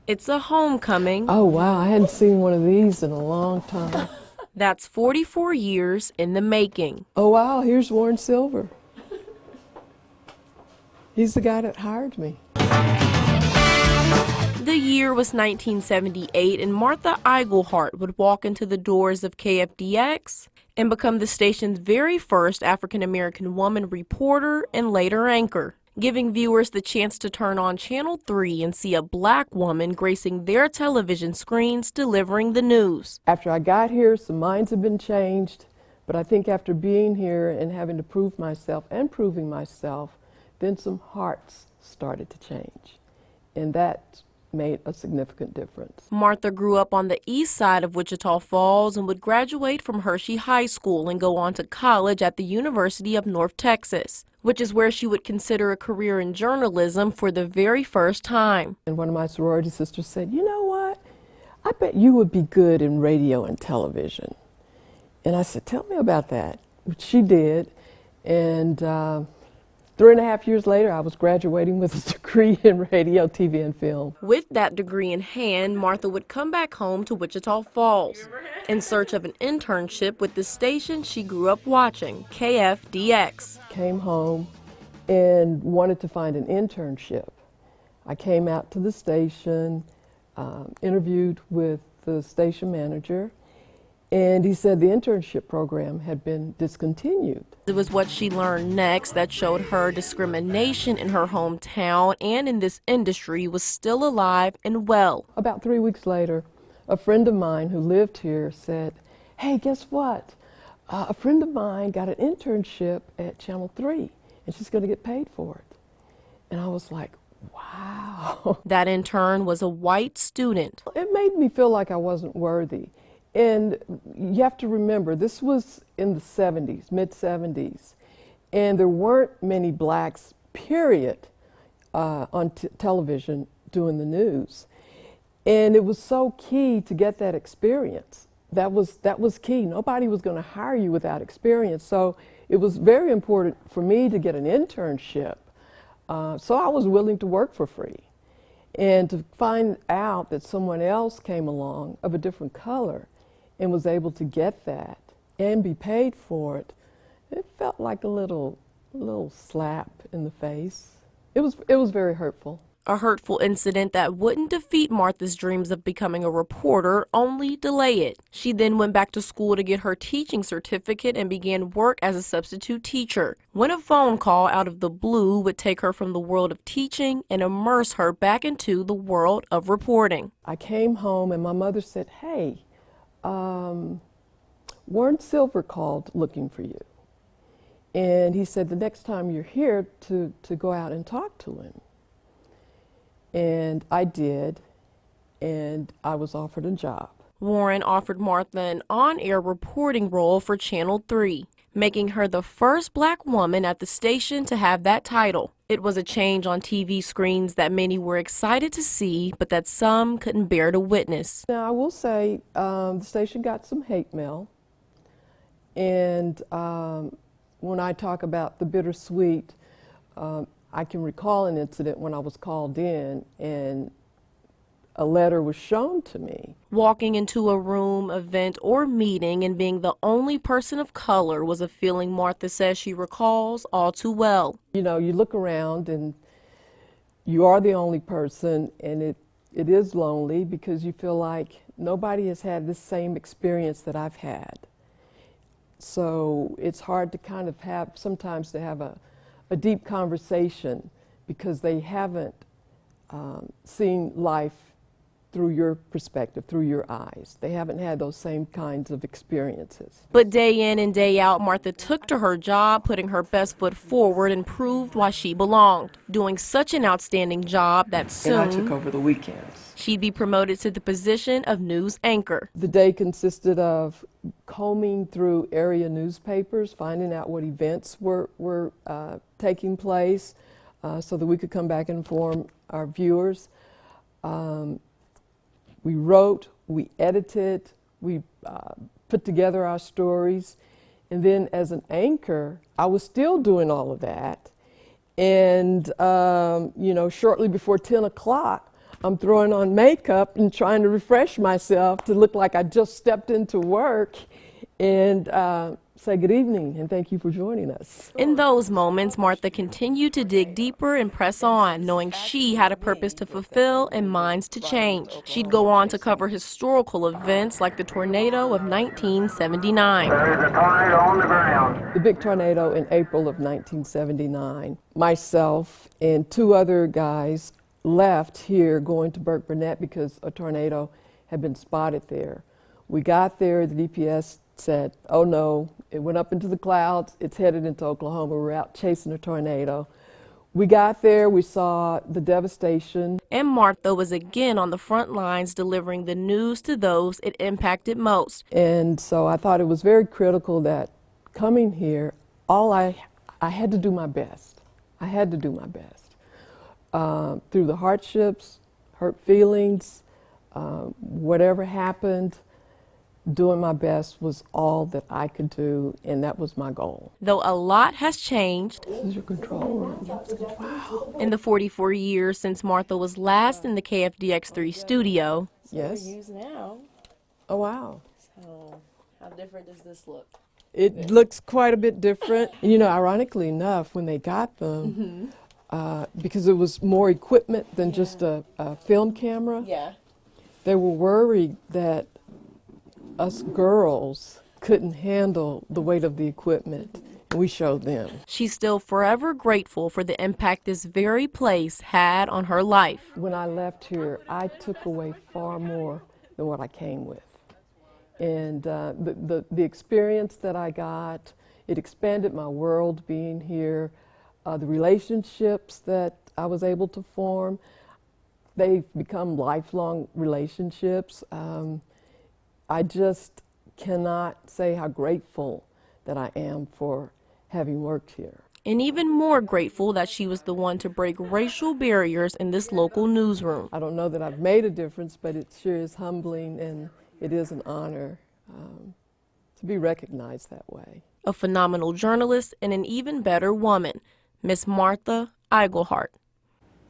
It's a homecoming. Oh, wow, I hadn't seen one of these in a long time. That's 44 years in the making. Oh, wow, here's Warren Silver. He's the guy that hired me. The year was 1978, and Martha Eigelhart would walk into the doors of KFDX and become the station's very first African-American woman reporter and later anchor, giving viewers the chance to turn on Channel 3 and see a black woman gracing their television screens delivering the news. After I got here, some minds have been changed, but I think after being here and having to prove myself and proving myself, then some hearts started to change, and that made a significant difference. Martha grew up on the east side of Wichita Falls and would graduate from Hershey High School and go on to college at the University of North Texas, which is where she would consider a career in journalism for the very first time. And one of my sorority sisters said, "You know what? I bet you would be good in radio and television." And I said, "Tell me about that," which she did. And 3.5 years later, I was graduating with a degree in radio, TV, and film. With that degree in hand, Martha would come back home to Wichita Falls in search of an internship with the station she grew up watching, KFDX. Came home and wanted to find an internship. I came out to the station, interviewed with the station manager, and he said the internship program had been discontinued. It was what she learned next that showed her discrimination in her hometown and in this industry was still alive and well. About 3 weeks later, a friend of mine who lived here said, "Hey, guess what? A friend of mine got an internship at Channel 3, and she's going to get paid for it." And I was like, wow. That intern was a white student. It made me feel like I wasn't worthy. And you have to remember, this was in the 70s, mid-70s, and there weren't many blacks, period, on television doing the news. And it was so key to get that experience. That was key. Nobody was going to hire you without experience. So it was very important for me to get an internship. So I was willing to work for free. And to find out that someone else came along of a different color and was able to get that and be paid for it, it felt like a little slap in the face. It was very hurtful. A hurtful incident that wouldn't defeat Martha's dreams of becoming a reporter, only delay it. She then went back to school to get her teaching certificate and began work as a substitute teacher, when a phone call out of the blue would take her from the world of teaching and immerse her back into the world of reporting. I came home and my mother said, "Hey, Warren Silver called looking for you. And he said the next time you're here to go out and talk to him." And I did, and I was offered a job. Warren offered Martha an on-air reporting role for Channel 3, making her the first black woman at the station to have that title. It was a change on TV screens that many were excited to see, but that some couldn't bear to witness. Now, I will say the station got some hate mail, and when I talk about the bittersweet, I can recall an incident when I was called in and a letter was shown to me. Walking into a room, event, or meeting and being the only person of color was a feeling Martha says she recalls all too well. You know, you look around and you are the only person, and it is lonely because you feel like nobody has had this same experience that I've had. So it's hard to kind of sometimes to have a deep conversation because they haven't seen life through your perspective, through your eyes. They haven't had those same kinds of experiences. But day in and day out, Martha took to her job, putting her best foot forward and proved why she belonged, doing such an outstanding job that soon And I took over the weekends. She'd be promoted to the position of news anchor. The day consisted of combing through area newspapers, finding out what events were taking place so that we could come back and inform our viewers. We wrote, we edited, we put together our stories, and then as an anchor, I was still doing all of that. And you know, shortly before 10 o'clock, I'm throwing on makeup and trying to refresh myself to look like I just stepped into work and say good evening and thank you for joining us. In those moments, Martha continued to dig deeper and press on, knowing she had a purpose to fulfill and minds to change. She'd go on to cover historical events like the tornado of 1979. There is a tornado on the ground. The big tornado in April of 1979. Myself and two other guys left here going to Burke Burnett because a tornado had been spotted there. We got there, the DPS said, oh no, it went up into the clouds, it's headed into Oklahoma, we're out chasing a tornado. We got there, we saw the devastation. And Martha was again on the front lines delivering the news to those it impacted most. And so I thought it was very critical that coming here, I had to do my best. I had to do my best. Through the hardships, hurt feelings, whatever happened, doing my best was all that I could do, and that was my goal. Though a lot has changed This is your control room. Wow. in the 44 years since Martha was last in the KFDX3 studio. Yes. Use now. Oh, wow. So, how different does this look? It looks quite a bit different. You know, ironically enough, when they got them, because it was more equipment than just a film camera, they were worried that us girls couldn't handle the weight of the equipment. We showed them. She's still forever grateful for the impact this very place had on her life. When I left here, I took away far more than what I came with. And the experience that I got, it expanded my world being here. The relationships that I was able to form, they've become lifelong relationships. I just cannot say how grateful that I am for having worked here. And even more grateful that she was the one to break racial barriers in this local newsroom. I don't know that I've made a difference, but it sure is humbling, and it is an honor to be recognized that way. A phenomenal journalist and an even better woman, Miss Martha Iglehart.